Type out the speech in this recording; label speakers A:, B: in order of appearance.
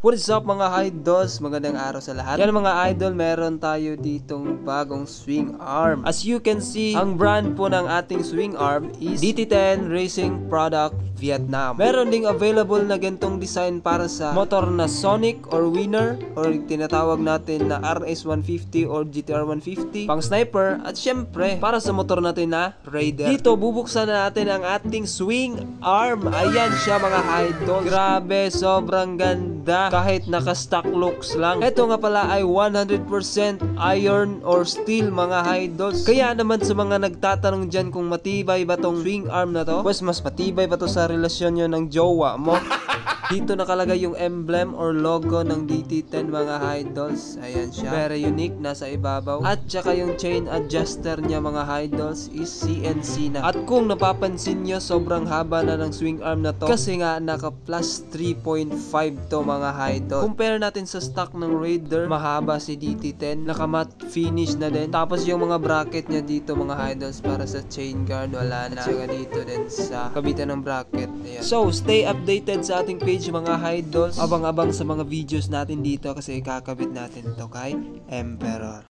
A: What is up mga idols? Magandang araw sa lahat. Yan mga idol, meron tayo ditong bagong swing arm. As you can see, ang brand po ng ating swing arm is DT10 Racing Product Vietnam. Meron ding available na gantong design para sa motor na Sonic or Winner or tinatawag natin na RS150 or GTR150, pang sniper at syempre para sa motor natin na Raider. Dito bubuksan na natin ang ating swing arm. Ayan siya mga idol. Grabe, sobrang ganda kahit naka-stock looks lang. Ito nga pala ay 100% iron or steel mga idols. Kaya naman sa mga nagtatanong dyan kung matibay ba tong swing arm na to, pues mas matibay ba to sa relasyon nyo ng jowa mo? Dito nakalagay yung emblem or logo ng DT10 mga idols. Ayan siya. Very unique, nasa ibabaw. At saka yung chain adjuster niya mga idols is CNC na. At kung napapansin nyo, sobrang haba na ng swing arm na to. Kasi nga naka plus 3.5 to mga idol. Compare natin sa stock ng Raider, mahaba si DT10. Naka matte finish na din. Tapos yung mga bracket niya dito mga idols para sa chain guard, wala na. At saka dito din sa kabitan ng bracket. Ayan. So, stay updated sa ating page mga idols. Abang-abang sa mga videos natin dito kasi kakabit natin to kay Emperor.